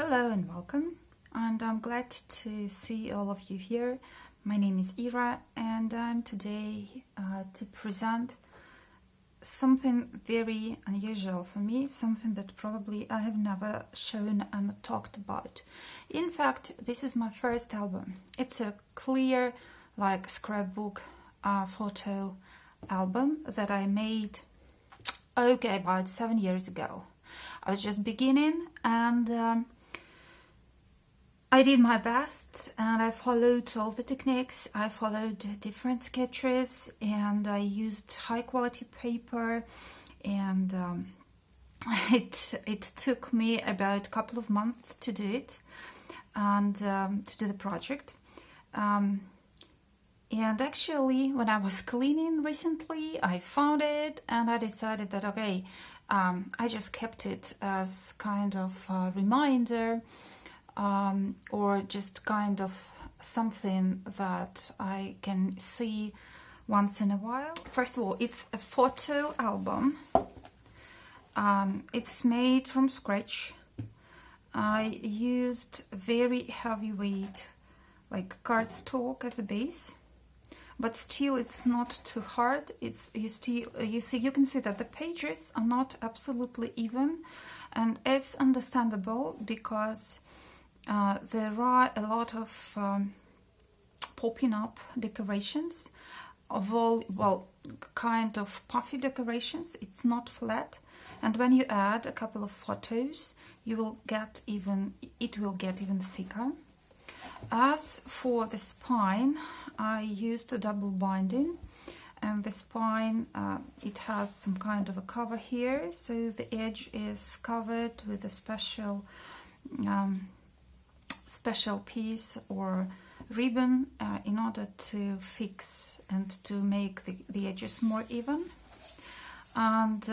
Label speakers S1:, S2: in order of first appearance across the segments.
S1: Hello and welcome, and I'm glad to see all of you here. My name is Ira, and I'm today to present something very unusual for me, something that probably I have never shown and talked about. In fact, this is my first album. It's a clear, like scrapbook photo album that I made, about 7 years ago. I was just beginning, and I did my best, and I followed all the techniques. I followed different sketches, and I used high quality paper, and it took me about a couple of months to do it, and to do the project. And actually, when I was cleaning recently, I found it, and I decided that okay, I just kept it as kind of a reminder. Or just kind of something that I can see once in a while. First of all, it's a photo album. It's made from scratch. I used very heavyweight, like cardstock as a base, but still it's not too hard. You can see that the pages are not absolutely even, and it's understandable because there are a lot of popping up decorations of all, kind of puffy decorations. It's not flat, and when you add a couple of photos, it will get even thicker. As for the spine, I used a double binding, and the spine, it has some kind of a cover here, so the edge is covered with a special piece or ribbon in order to fix and to make the edges more even. And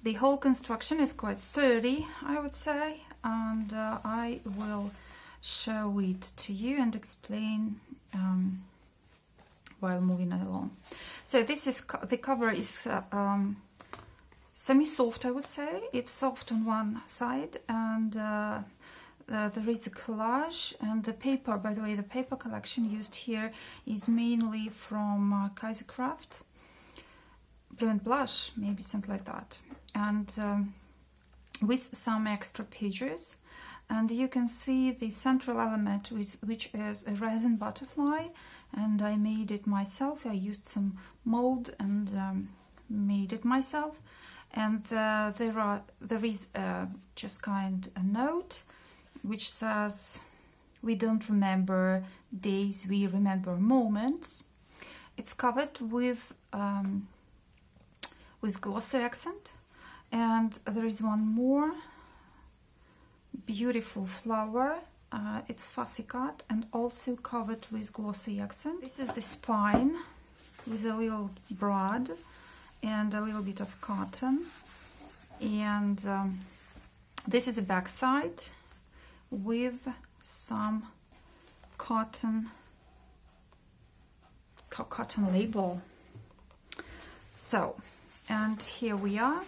S1: the whole construction is quite sturdy, I would say, and I will show it to you and explain while moving along. So this is the cover is semi-soft, I would say. It's soft on one side, and there is a collage, and the paper, by the way, the paper collection used here is mainly from Craft, Blue and Blush, maybe something like that, and with some extra pages. And you can see the central element, which is a resin butterfly, and I made it myself. I used some mold and made it myself. And there is just kind of a note which says, "We don't remember days, we remember moments." It's covered with glossy accent, and there is one more beautiful flower. It's fussy cut and also covered with glossy accent. This is the spine with a little brad and a little bit of cotton, and this is a back side with some cotton label. So, and here we are.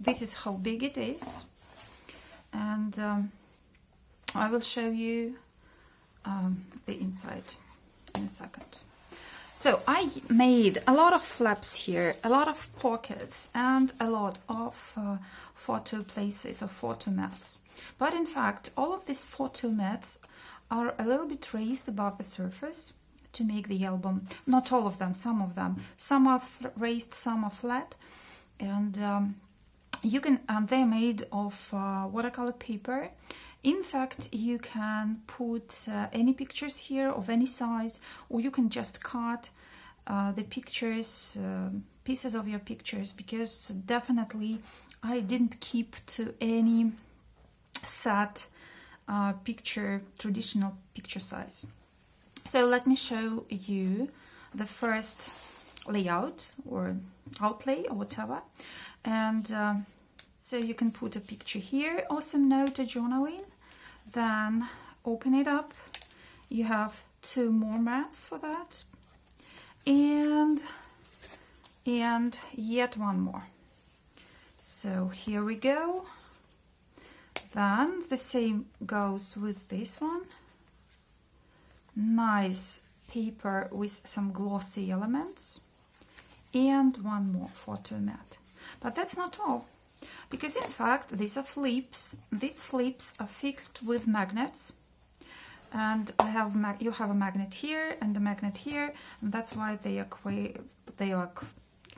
S1: This is how big it is, and I will show you the inside in a second. So I made a lot of flaps here, a lot of pockets, and a lot of photo places or photo mats. But in fact, all of these photo mats are a little bit raised above the surface to make the album. Not all of them, some of them. Some are raised, some are flat, and they're made of watercolor paper. In fact, you can put any pictures here of any size, or you can just cut the pictures, pieces of your pictures, because definitely I didn't keep to any set traditional picture size. So let me show you the first layout or outlay or whatever, and so you can put a picture here or some note or journaling, then open it up. You have two more mats for that, and yet one more. So here we go. Then the same goes with this one. Nice paper with some glossy elements. And one more photo mat. But that's not all. Because in fact, these are flips. These flips are fixed with magnets. And you have a magnet here and a magnet here. And that's why they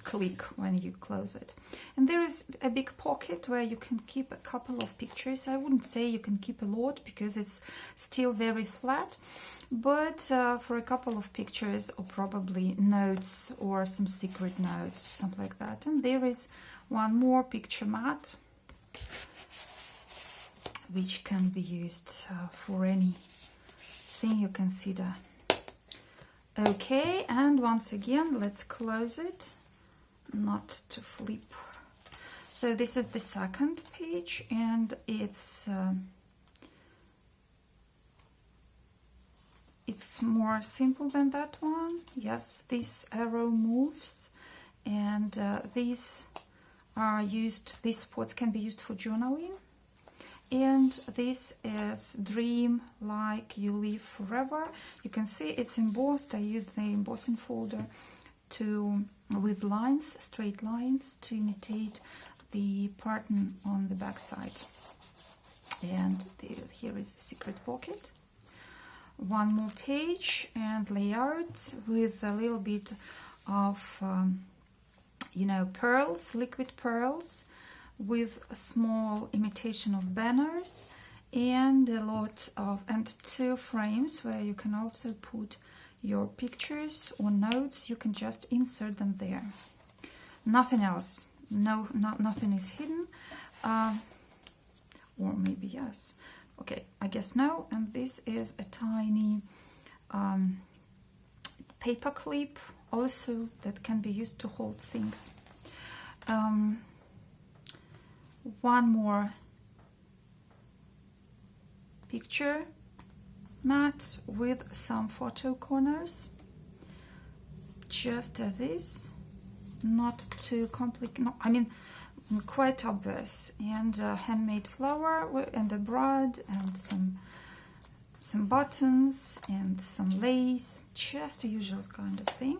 S1: click when you close it. And there is a big pocket where you can keep a couple of pictures. I wouldn't say you can keep a lot because it's still very flat, but for a couple of pictures or probably notes or some secret notes, something like that. And there is one more picture mat which can be used for anything you consider. Okay, and once again, let's close it. Not to flip. So this is the second page, and it's more simple than that one. Yes, this arrow moves, and these are used. These spots can be used for journaling, and this is dream like you live forever. You can see it's embossed. I used the embossing folder with lines, straight lines, to imitate the pattern on the back side. And here is the secret pocket. One more page and layout with a little bit of pearls, liquid pearls, with a small imitation of banners, and two frames where you can also put your pictures or notes. You can just insert them there. Nothing else. Nothing is hidden. Or maybe yes. Okay, I guess no. And this is a tiny paper clip also that can be used to hold things. One more picture mat with some photo corners, just as is, not too complicated. No, I mean, quite obvious. And a handmade flower and a brad and some buttons and some lace, just a usual kind of thing.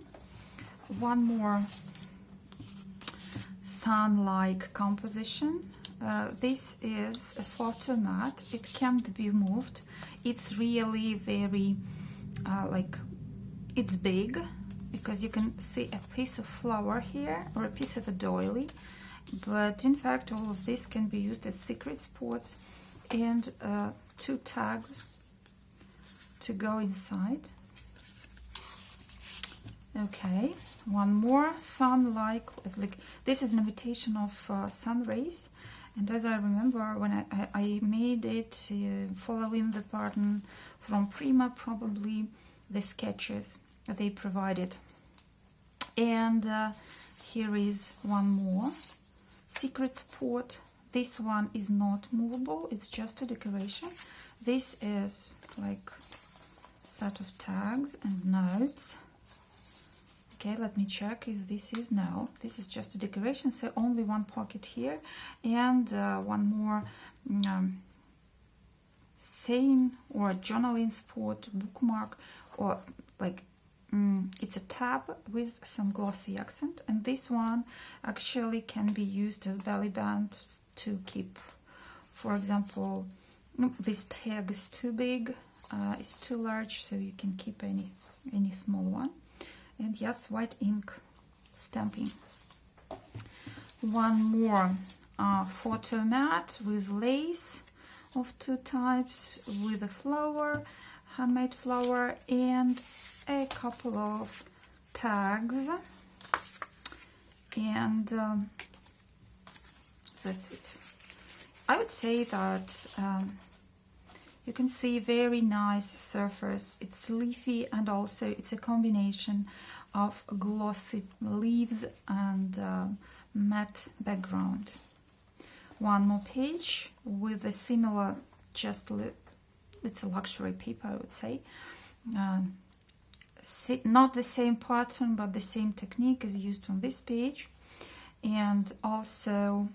S1: One more sun-like composition. This is a photo mat. It can't be moved. It's really very it's big, because you can see a piece of flower here or a piece of a doily, but in fact all of this can be used as secret spots, and two tags to go inside. Okay, one more sun-like, this is an imitation of sun rays. And as I remember, when I made it following the pattern from Prima, probably the sketches they provided. And here is one more secret spot. This one is not movable, it's just a decoration. This is like a set of tags and notes. Okay, let me check if this is, no, this is just a decoration, so only one pocket here, and one more saying or journaling spot, bookmark, or it's a tab with some glossy accent. And this one actually can be used as belly band to keep, for example, this tag is too big, it's too large, so you can keep any small one. And yes, white ink stamping. One more photo mat with lace of two types, with a flower, handmade flower, and a couple of tags. And that's it. I would say that you can see very nice surface. It's leafy, and also it's a combination of glossy leaves and matte background. One more page with a similar, it's a luxury paper, I would say. Not the same pattern, but the same technique is used on this page. And also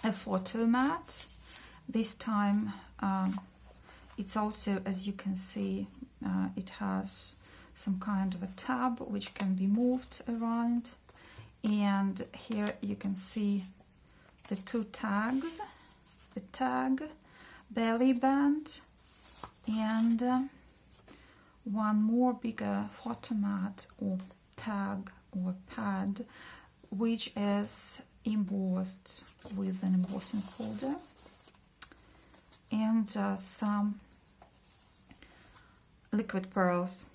S1: a photo mat This time it's also, as you can see, it has some kind of a tab which can be moved around, and here you can see the two tags, the tag, belly band, and one more bigger photo mat or tag or pad, which is embossed with an embossing folder, and some liquid pearls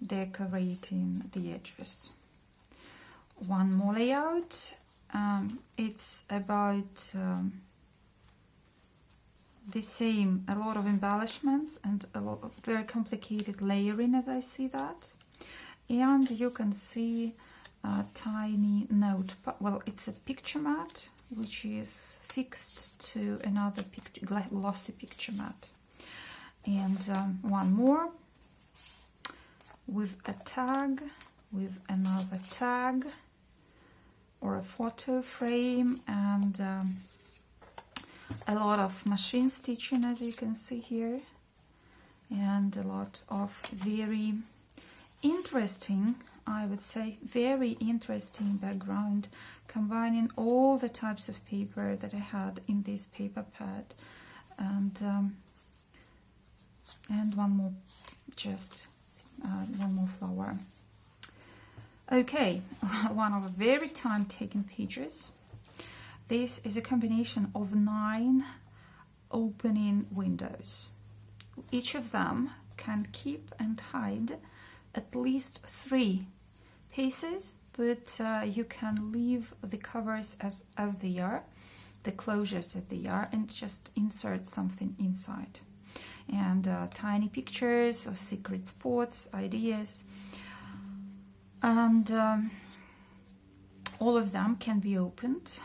S1: decorating the edges. One more layout. It's about the same, a lot of embellishments and a lot of very complicated layering, as I see that. And you can see a tiny note, well, it's a picture mat which is fixed to another glossy picture mat. And one more with a tag, with another tag or a photo frame, and a lot of machine stitching, as you can see here, and a lot of very interesting, I would say, very interesting background, combining all the types of paper that I had in this paper pad, and one more, just one more flower. Okay, one of very time-taking pages. This is a combination of 9 opening windows. Each of them can keep and hide at least 3 pieces, but you can leave the covers as they are, the closures as they are, and just insert something inside. And tiny pictures of secret spots, ideas, and all of them can be opened,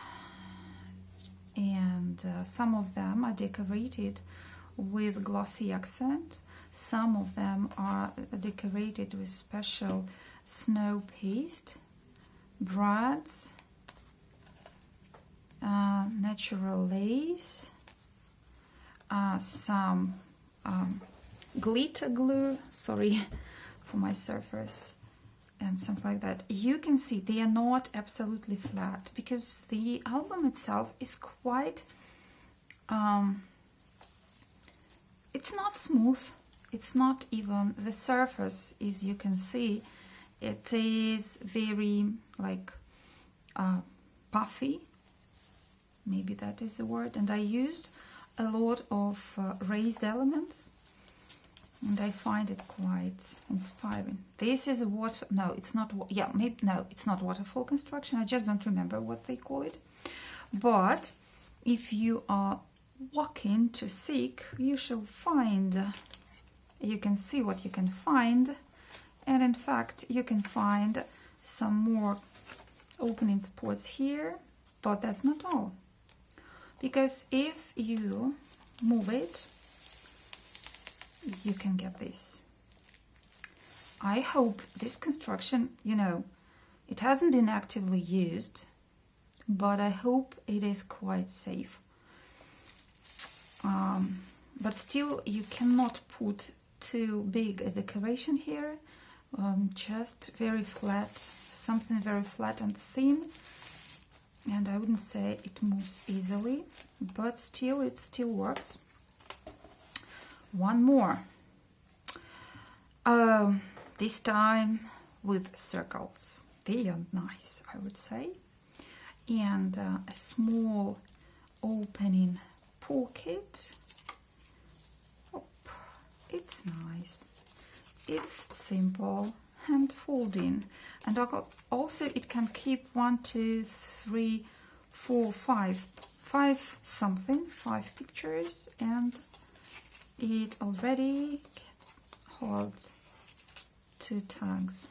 S1: and some of them are decorated with glossy accent, some of them are decorated with special snow paste, brads, natural lace, some glitter glue, sorry for my surface, and something like that. You can see they are not absolutely flat, because the album itself is quite, it's not smooth, it's not even, the surface is, you can see, it is very like puffy, maybe that is the word, and I used a lot of raised elements, and I find it quite inspiring. This is a water, no, it's not, yeah, maybe, no, it's not waterfall construction, I just don't remember what they call it. But if you are walking to seek, you shall find, you can see what you can find, and in fact you can find some more opening spots here, but that's not all, because if you move it, you can get this. I hope this construction, you know, it hasn't been actively used, but I hope it is quite safe. But still, you cannot put too big a decoration here, just very flat, something very flat and thin, and I wouldn't say it moves easily, but still, it still works. One more, this time with circles. They are nice, I would say, and a small opening pocket. Oh, it's nice, it's simple, hand folding, and also it can keep 1, 2, 3, 4, 5 something, 5 pictures, and it already holds 2 tags.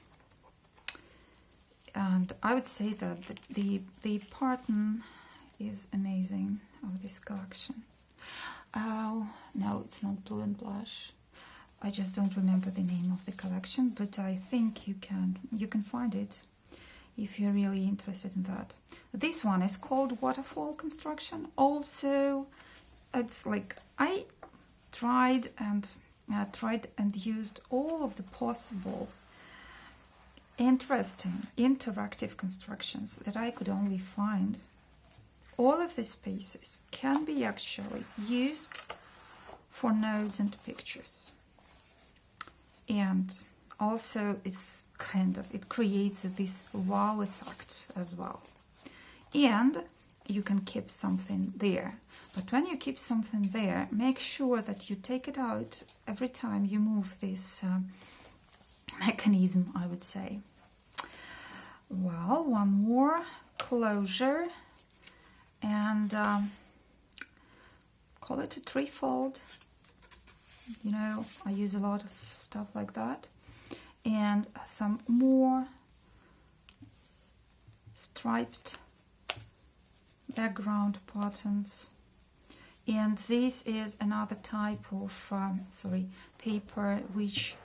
S1: And I would say that the pattern is amazing of this collection. Oh no, it's not Blue and Blush. I just don't remember the name of the collection, but I think you can find it if you're really interested in that. This one is called Waterfall Construction. Also it's like I tried and used all of the possible interesting interactive constructions that I could only find. All of these pieces can be actually used for notes and pictures, and also it creates this wow effect as well. And you can keep something there, but when you keep something there, make sure that you take it out every time you move this mechanism, I would say. Well, one more closure, and call it a threefold. You know, I use a lot of stuff like that, and some more striped background patterns. And this is another type of paper which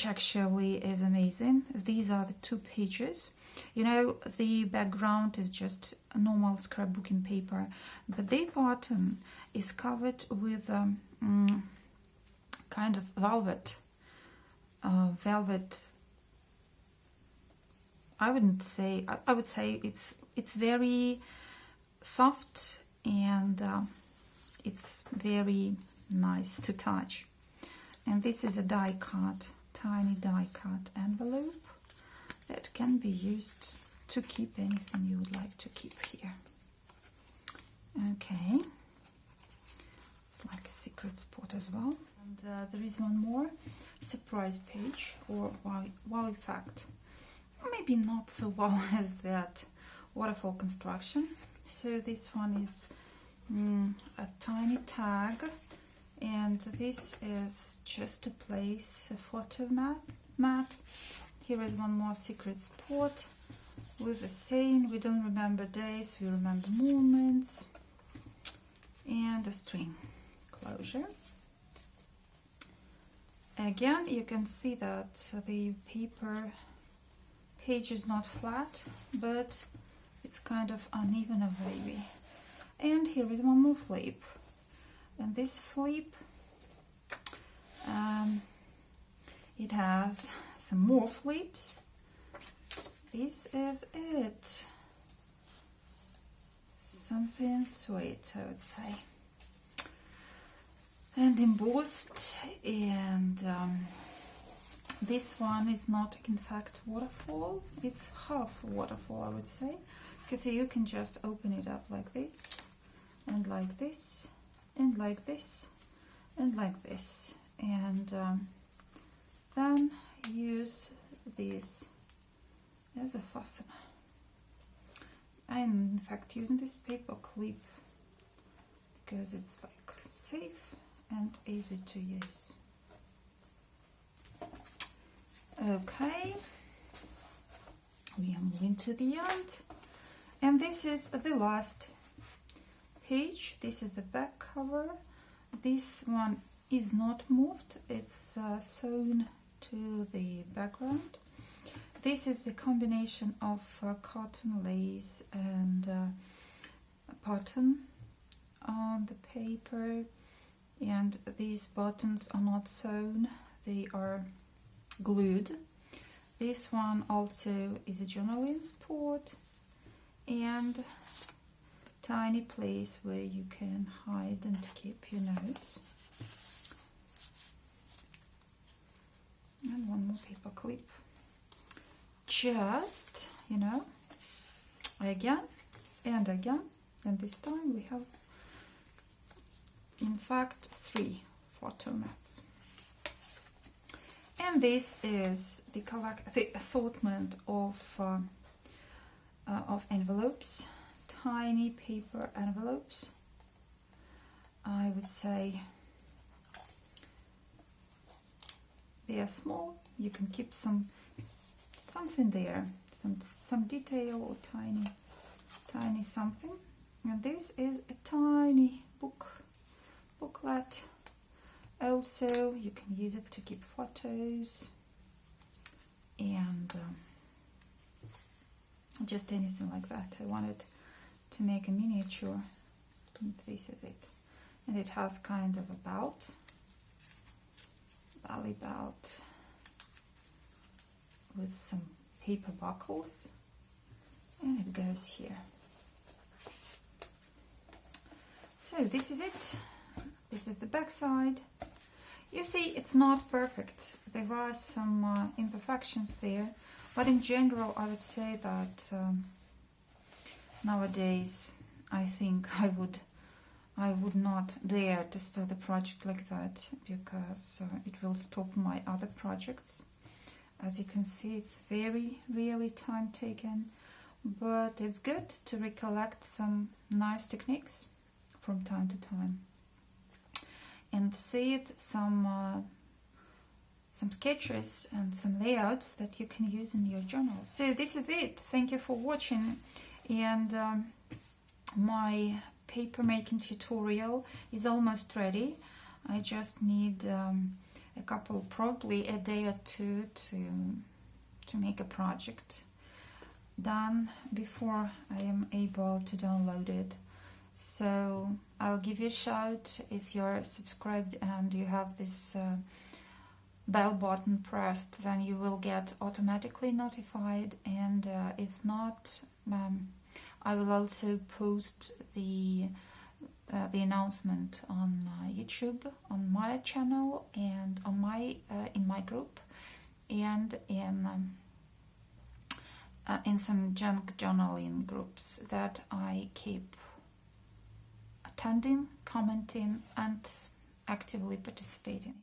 S1: actually is amazing. These are the 2 pages. You know, the background is just a normal scrapbooking paper, but the pattern is covered with kind of velvet. I would say it's very soft, and it's very nice to touch. And this is a die cut, tiny die cut envelope that can be used to keep anything you would like to keep here. Okay, it's like a secret spot as well. And there is one more surprise page, or wow effect. Maybe not so well as that waterfall construction. So this one is a tiny tag, and this is just to place a photo mat. Here is one more secret spot with a saying: we don't remember days, we remember moments, and a string closure. Again, you can see that the paper page is not flat, but it's kind of uneven and wavy. And here is one more flip, and this flip it has some more flips. This is it. Something sweet, I would say, and embossed. And this one is not in fact waterfall, it's half waterfall, I would say, because you can just open it up like this, and like this, and like this, and like this, and then use this as a fastener. I'm in fact using this paper clip because it's like safe and easy to use. Okay, we are moving to the end, and this is the last page. This is the back cover. This one is not moved, it's sewn to the background. This is the combination of cotton, lace, and pattern on the paper, and these buttons are not sewn, they are glued. This one also is a journaling spot and tiny place where you can hide and keep your notes. And one more paper clip. Just, you know, again and again, and this time we have in fact 3 photo mats. And this is the assortment of envelopes, tiny paper envelopes. I would say they are small. You can keep something there, some detail or tiny something. And this is a tiny booklet. Also, you can use it to keep photos and just anything like that. I wanted to make a miniature And this is it. And it has kind of a belt, belly belt, with some paper buckles, and it goes here. So this is it. This is the back side. You see, it's not perfect. There are some imperfections there, but in general I would say that nowadays I think I would not dare to start a project like that, because it will stop my other projects. As you can see, it's very really time taken, but it's good to recollect some nice techniques from time to time and see some sketches and some layouts that you can use in your journal. So this is it. Thank you for watching, and my paper making tutorial is almost ready. I just need a couple, probably a day or two to make a project done before I am able to download it. So I'll give you a shout if you're subscribed and you have this bell button pressed, then you will get automatically notified, and if not, I will also post the announcement on YouTube, on my channel, and on my in my group, and in some junk journaling groups that I keep attending, commenting, and actively participating.